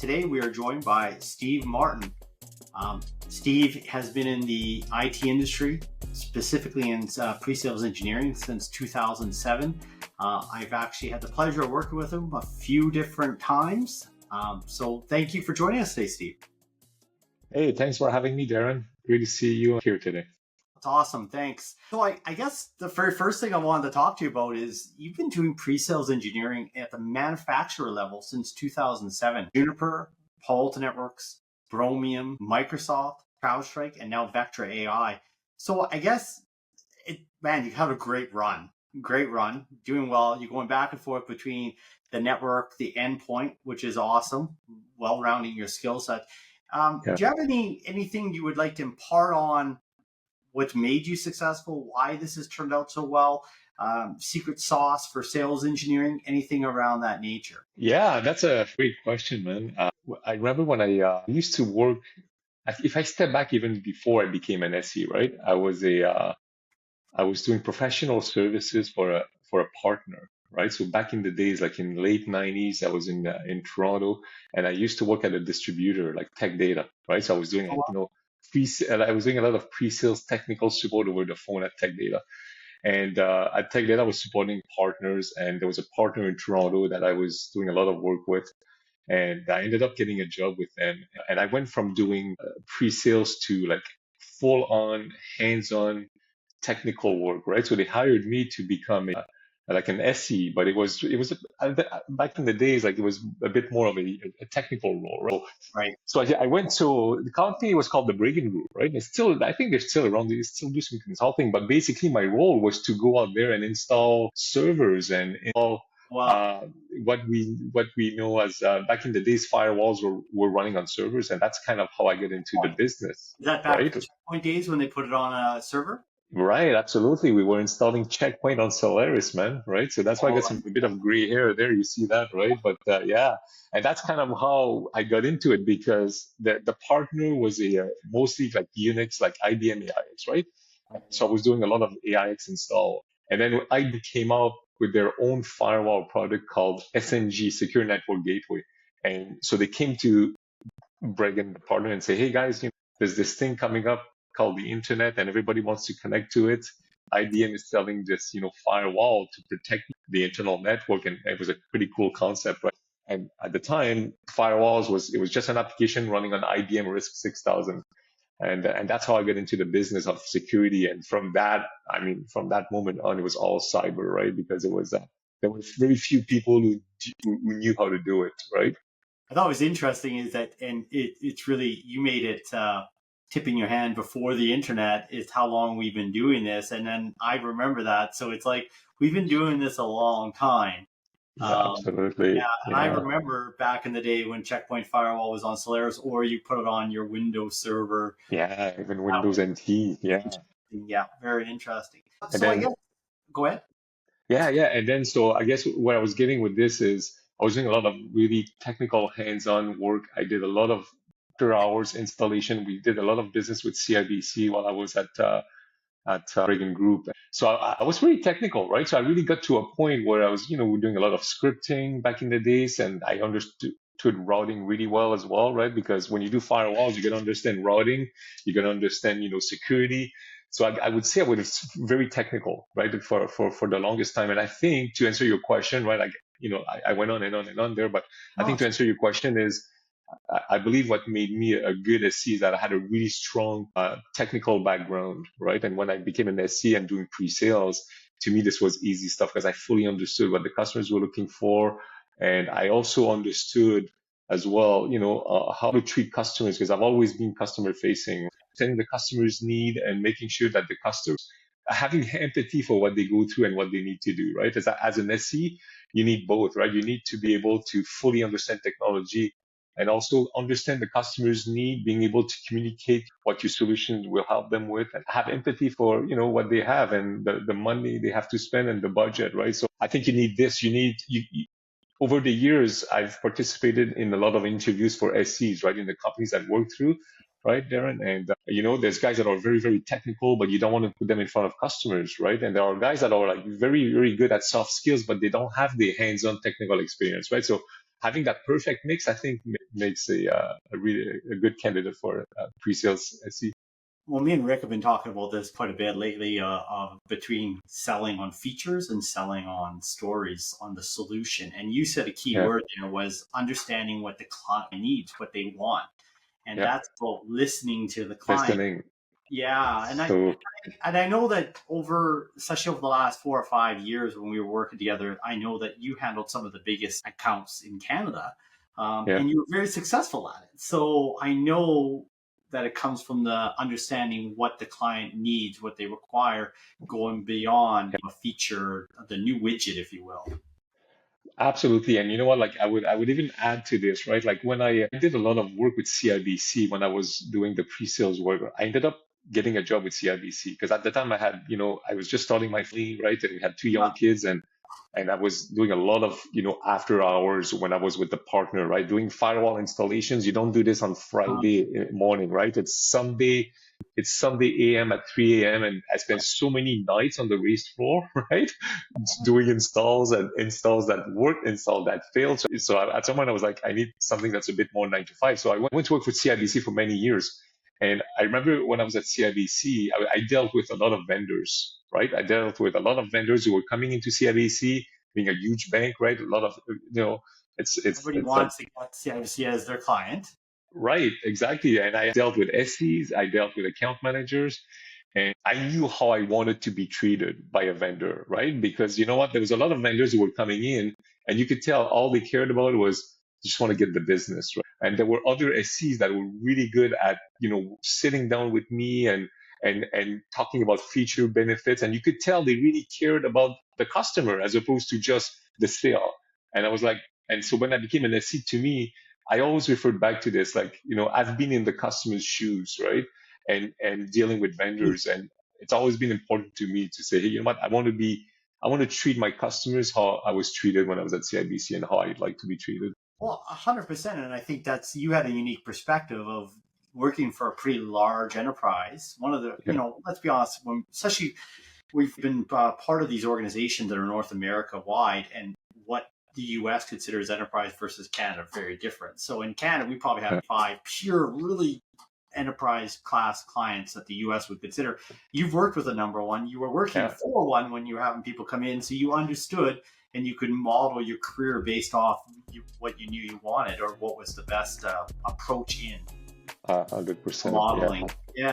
Today we are joined by Steeve Martin. Steve has been in the IT industry, specifically in pre-sales engineering since 2007. I've actually had the pleasure of working with him a few different times. So thank you for joining us today, Steve. Hey, thanks for having me, Darren. Great to see you here today. That's awesome. Thanks. So I guess the very first thing I wanted to talk to you about is you've been doing pre-sales engineering at the manufacturer level since 2007. Juniper, Palo Alto Networks, Bromium, Microsoft, CrowdStrike, and now Vectra AI. So I guess, you have a great run, doing well. You're going back and forth between the network, the endpoint, which is awesome, well-rounding your skill set. Do you have anything you would like to impart on what made you successful, why this has turned out so well, secret sauce for sales engineering, anything around that nature? Yeah, that's a great question, man. I remember when I used to work, if I step back even before I became an SE, right? I was doing professional services for a partner, right? So back in the days, like in late 90s, I was in Toronto, and I used to work at a distributor like Tech Data, right? So I was doing I was doing a lot of pre-sales technical support over the phone at Tech Data. And at Tech Data, I was supporting partners, and there was a partner in Toronto that I was doing a lot of work with. And I ended up getting a job with them. And I went from doing pre-sales to like full-on, hands-on technical work, right? So they hired me to become like an SE, but it was back in the days, like it was a bit more of a technical role, right? Right. So I went to the company was called the Brigham Group, right? It's still, I think they're still around. They still do some consulting, but basically my role was to go out there and install servers and install what we know as back in the days firewalls were running on servers, and that's kind of how I get into the business. Is that back in the Checkpoint days when they put it on a server? Right, absolutely. We were installing Checkpoint on Solaris, man, right? So that's why I got a bit of gray hair there. You see that, right? But yeah, and that's kind of how I got into it, because the partner was mostly like Unix, like IBM AIX, right? So I was doing a lot of AIX install. And then IBM came out with their own firewall product called SNG, Secure Network Gateway. And so they came to Brigham, the partner, and say, hey guys, there's this thing coming up called the internet, and everybody wants to connect to it. IBM is selling this, firewall to protect the internal network, and it was a pretty cool concept, right? And at the time, firewalls was just an application running on IBM RISC 6000, and that's how I got into the business of security. And from that moment on, it was all cyber, right? Because there were very few people who knew how to do it, right? I thought was interesting is that, and it's really, you made it tipping your hand before the internet is how long we've been doing this. And then I remember that. So it's like, we've been doing this a long time. Absolutely. Yeah. And I remember back in the day when Checkpoint Firewall was on Solaris, or you put it on your Windows server. Yeah, even Windows NT. Yeah. Yeah, very interesting. And then, I guess, go ahead. Yeah. And then, so I guess what I was getting with this is I was doing a lot of really technical hands-on work. I did a lot of hours installation. We did a lot of business with CIBC while I was at Brigham Group. So I was really technical, right? So I really got to a point where I was, we're doing a lot of scripting back in the days, and I understood routing really well as well, right? Because when you do firewalls, you got to understand routing, you got to understand, security. So I would say I was very technical, right, for the longest time. And I think to answer your question, right, I went on and on and on there, but I think to answer your question is, I believe what made me a good SC is that I had a really strong technical background, right? And when I became an SC and doing pre-sales, to me, this was easy stuff because I fully understood what the customers were looking for. And I also understood as well, how to treat customers, because I've always been customer facing, understanding the customer's need and making sure that the customers having empathy for what they go through and what they need to do, right? As an SC, you need both, right? You need to be able to fully understand technology and also understand the customer's need, being able to communicate what your solutions will help them with, and have empathy for, what they have and the money they have to spend and the budget, right? So I think you need this. Over the years, I've participated in a lot of interviews for SCs, right, in the companies I work through, right, Darren? And, there's guys that are very, very technical, but you don't want to put them in front of customers, right? And there are guys that are like very, very good at soft skills, but they don't have the hands-on technical experience, right? So having that perfect mix, I think makes a really a good candidate for pre-sales SE. Well, me and Rick have been talking about this quite a bit lately, between selling on features and selling on stories on the solution. And you said a key Yeah, word there was understanding what the client needs, what they want. And yeah, that's about listening to the client. listening. Yeah. So And I know that especially over the last 4 or 5 years when we were working together, I know that you handled some of the biggest accounts in Canada, yeah. and you were very successful at it. So I know that it comes from the understanding what the client needs, what they require, going beyond a feature, the new widget, if you will. Absolutely. And you know what? Like I would even add to this, right? Like when I did a lot of work with CIBC when I was doing the pre-sales work, I ended up getting a job with CIBC because at the time I had, I was just starting my family, right? And we had two Yeah. young kids and I was doing a lot of, after hours when I was with the partner, right? Doing firewall installations. You don't do this on Friday morning, right? It's Sunday AM at 3 a.m. and I spent so many nights on the raised floor, right? Doing installs that worked, installs that failed. So at some point I was like, I need something that's a bit more 9 to 5. So I went to work for CIBC for many years. And I remember when I was at CIBC, I dealt with a lot of vendors, right? I dealt with a lot of vendors who were coming into CIBC, being a huge bank, right? A lot of, Everybody it's like, wants to get CIC as their client. right, exactly. And I dealt with SEs, I dealt with account managers, and I knew how I wanted to be treated by a vendor, right? Because you know what? There was a lot of vendors who were coming in, and you could tell all they cared about was just want to get the business, right? And there were other SEs that were really good at, sitting down with me and talking about feature benefits, and you could tell they really cared about the customer as opposed to just the sale. And I was like, and so when I became an SE, to me, I always referred back to this, like, I've been in the customer's shoes, right? And dealing with vendors. And it's always been important to me to say, hey, you know what? I want to treat my customers how I was treated when I was at CIBC and how I'd like to be treated. Well, 100%. And I think you had a unique perspective of working for a pretty large enterprise. One of the, Yeah. let's be honest, especially we've been part of these organizations that are North America wide, and what the US considers enterprise versus Canada are very different. So in Canada, we probably have 5 pure, really enterprise class clients that the US would consider. You've worked with a number one. You were working Yeah. for one when you were having people come in. So you understood and you could model your career based off what you knew you wanted or what was the best approach in 100%. modeling. Yeah.